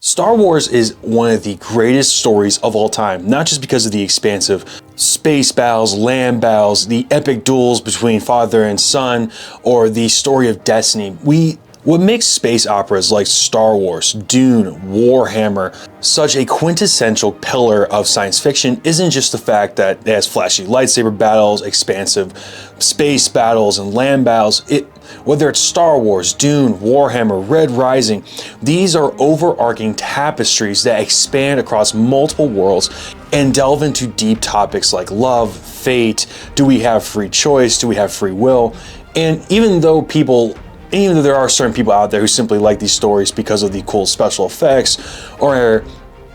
Star Wars is one of the greatest stories of all time, not just because of the expansive space battles, land battles, the epic duels between father and son, or the story of destiny. What makes space operas like Star Wars, Dune, Warhammer such a quintessential pillar of science fiction isn't just the fact that it has flashy lightsaber battles, expansive space battles, and land battles. Whether it's Star Wars, Dune, Warhammer, Red Rising, these are overarching tapestries that expand across multiple worlds and delve into deep topics like love, fate, do we have free choice, do we have free will? And even though there are certain people out there who simply like these stories because of the cool special effects or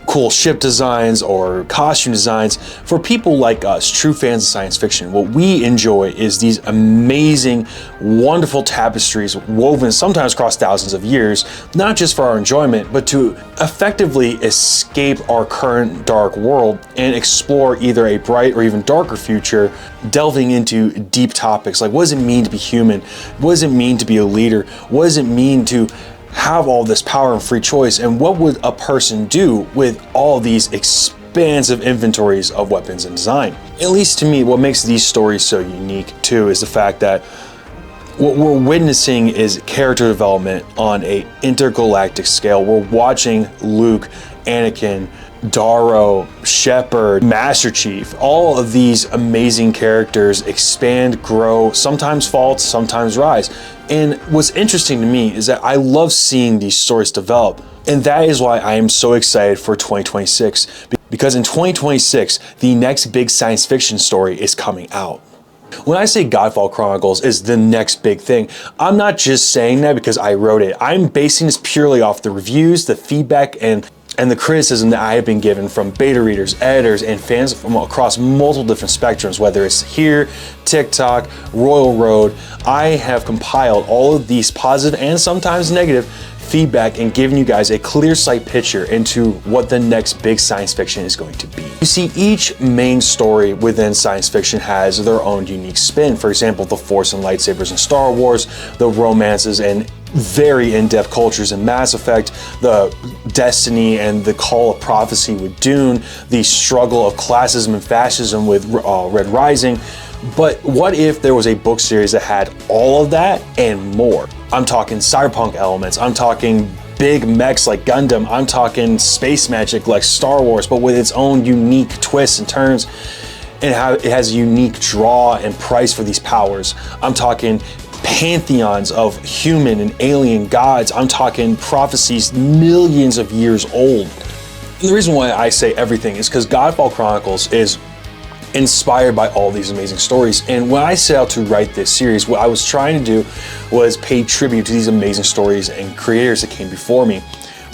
cool ship designs or costume designs, for people like us, true fans of science fiction, what we enjoy is these amazing, wonderful tapestries woven sometimes across thousands of years, not just for our enjoyment, but to effectively escape our current dark world and explore either a bright or even darker future, delving into deep topics like what does it mean to be human? What does it mean to be a leader? What does it mean to have all this power and free choice, and what would a person do with all these expansive inventories of weapons and design? At least to me, what makes these stories so unique too is the fact that what we're witnessing is character development on an intergalactic scale. We're watching Luke, Anakin, Darrow, Shepard, Master Chief, all of these amazing characters expand, grow, sometimes fall, sometimes rise. And what's interesting to me is that I love seeing these stories develop. And that is why I am so excited for 2026. Because in 2026, the next big science fiction story is coming out. When I say Godfall Chronicles is the next big thing, I'm not just saying that because I wrote it. I'm basing this purely off the reviews, the feedback, and the criticism that I have been given from beta readers, editors, and fans from across multiple different spectrums, whether it's here, TikTok, Royal Road. I have compiled all of these positive and sometimes negative feedback and giving you guys a clear sight picture into what the next big science fiction is going to be. You see, each main story within science fiction has their own unique spin. For example, the Force and lightsabers in Star Wars, the romances and very in-depth cultures in Mass Effect, the destiny and the call of prophecy with Dune, the struggle of classism and fascism with Red Rising. But what if there was a book series that had all of that and more? I'm talking cyberpunk elements, I'm talking big mechs like Gundam, I'm talking space magic like Star Wars, but with its own unique twists and turns, and how it has a unique draw and price for these powers. I'm talking pantheons of human and alien gods. I'm talking prophecies millions of years old. And the reason why I say everything is because Godfall Chronicles is inspired by all these amazing stories. And when I set out to write this series, what I was trying to do was pay tribute to these amazing stories and creators that came before me,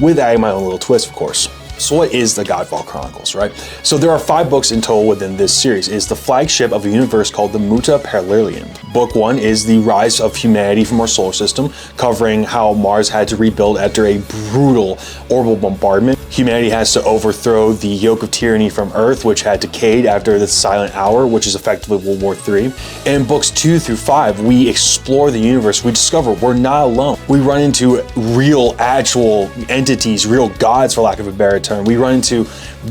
with adding my own little twist, of course. So what is the Godfall Chronicles, right? So there are 5 books in total within this series. It's the flagship of a universe called the Muta Parallelium. Book 1 is the rise of humanity from our solar system, covering how Mars had to rebuild after a brutal orbital bombardment. Humanity has to overthrow the yoke of tyranny from Earth, which had decayed after the Silent Hour, which is effectively World War III. And books 2 through 5, we explore the universe. We discover we're not alone. We run into real, actual entities, real gods, for lack of a better term. We run into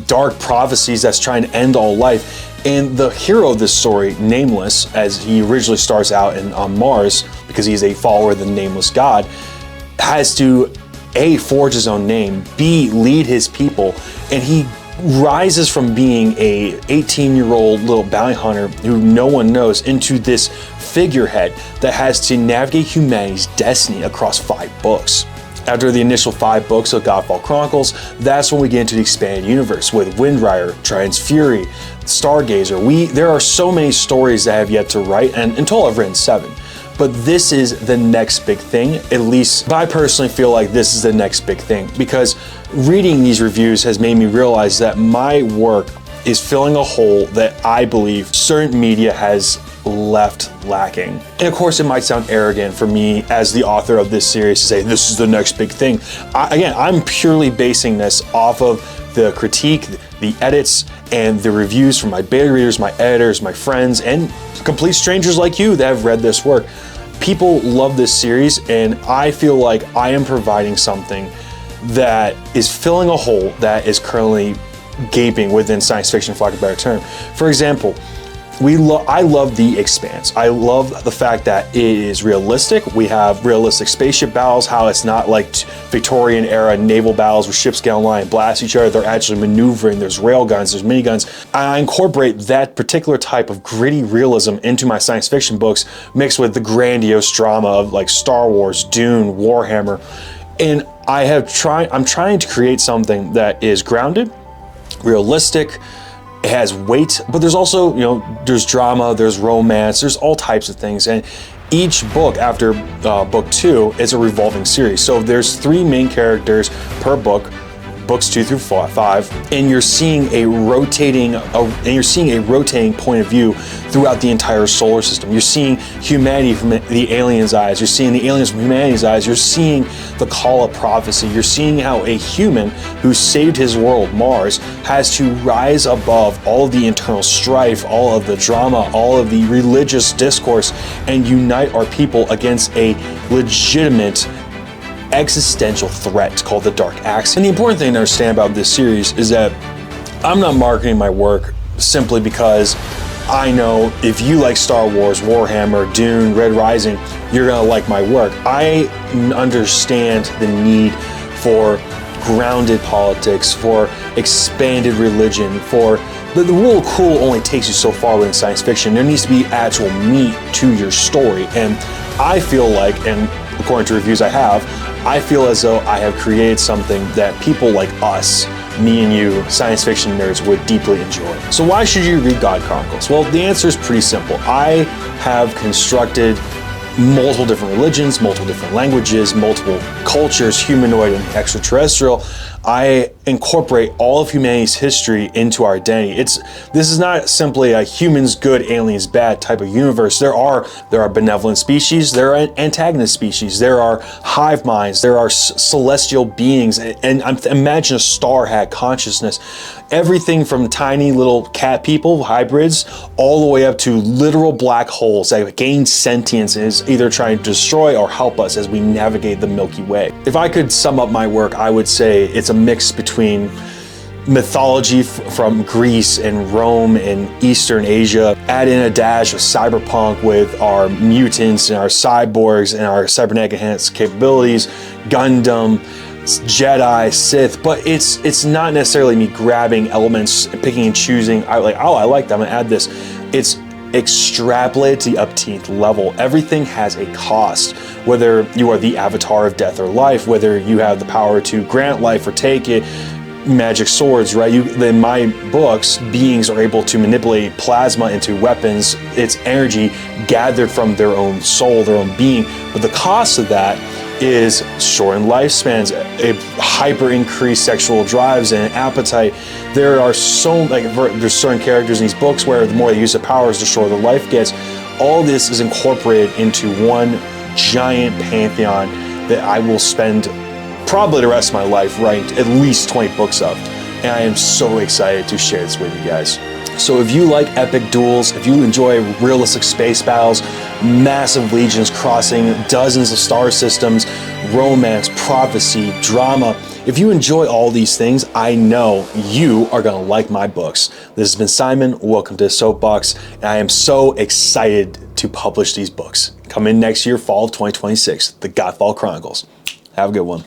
dark prophecies that's trying to end all life. And the hero of this story, Nameless, as he originally starts out on Mars, because he's a follower of the Nameless God, has to A, forge his own name, B, lead his people, and he rises from being a 18-year-old little bounty hunter who no one knows into this figurehead that has to navigate humanity's destiny across 5 books. After the initial 5 books of Godfall Chronicles, that's when we get into the expanded universe with Windrider, Trident's Fury, Stargazer. There are so many stories that I have yet to write, and in total I've written 7. But this is the next big thing, at least I personally feel like this is the next big thing, because reading these reviews has made me realize that my work is filling a hole that I believe certain media has left lacking. And of course, it might sound arrogant for me as the author of this series to say this is the next big thing. I'm purely basing this off of the critique, the edits, and the reviews from my beta readers, my editors, my friends, and complete strangers like you that have read this work. People love this series, and I feel like I am providing something that is filling a hole that is currently gaping within science fiction, for lack of a better term. For example, I love The Expanse. I love the fact that it is realistic. We have realistic spaceship battles, how it's not like Victorian era naval battles where ships get online and blast each other. They're actually maneuvering. There's railguns, there's miniguns. I incorporate that particular type of gritty realism into my science fiction books, mixed with the grandiose drama of like Star Wars, Dune, Warhammer. And I'm trying to create something that is grounded, realistic. It has weight, but there's also, there's drama, there's romance, there's all types of things. And each book after book 2 is a revolving series. So there's 3 main characters per book, books 2 through 5, and you're seeing a rotating point of view throughout the entire solar system. You're seeing humanity from the aliens' eyes. You're seeing the aliens from humanity's eyes. You're seeing the call of prophecy. You're seeing how a human who saved his world, Mars, has to rise above all of the internal strife, all of the drama, all of the religious discourse, and unite our people against a legitimate existential threat called the Dark Axis. And the important thing to understand about this series is that I'm not marketing my work simply because I know if you like Star Wars, Warhammer, Dune, Red Rising, you're gonna like my work. I understand the need for grounded politics, for expanded religion, for the rule of cool only takes you so far within science fiction. There needs to be actual meat to your story. And I feel like, and according to reviews I feel as though I have created something that people like us, me and you, science fiction nerds, would deeply enjoy. So why should you read God Chronicles? Well, the answer is pretty simple. I have constructed multiple different religions, multiple different languages, multiple cultures, humanoid and extraterrestrial. I incorporate all of humanity's history into our identity. This is not simply a humans good, aliens bad type of universe. There are benevolent species, there are antagonist species, there are hive minds, there are celestial beings, and imagine a star had consciousness. Everything from tiny little cat people, hybrids, all the way up to literal black holes that gain sentience and is either trying to destroy or help us as we navigate the Milky Way. If I could sum up my work, I would say it's a mix between mythology from Greece and Rome and Eastern Asia, add in a dash of cyberpunk with our mutants and our cyborgs and our cybernetic enhanced capabilities, Gundam, Jedi, Sith, but it's not necessarily me grabbing elements, picking and choosing. I like that, I'm gonna add this. It's extrapolated to the upteenth level. Everything has a cost, whether you are the avatar of death or life, whether you have the power to grant life or take it, magic swords, right? In my books, beings are able to manipulate plasma into weapons, its energy gathered from their own soul, their own being, but the cost of that is shortened lifespans, a hyper increased sexual drives and appetite. There are there's certain characters in these books where the more they use the powers, the shorter the life gets. All this is incorporated into one giant pantheon that I will spend probably the rest of my life writing at least 20 books of. And I am so excited to share this with you guys. So if you like epic duels, if you enjoy realistic space battles, massive legions crossing dozens of star systems, romance, prophecy, drama, if you enjoy all these things, I know you are gonna like my books. This has been Simon, welcome to Soapbox, and I am so excited to publish these books. Come in next year, fall of 2026, the Godfall Chronicles. Have a good one.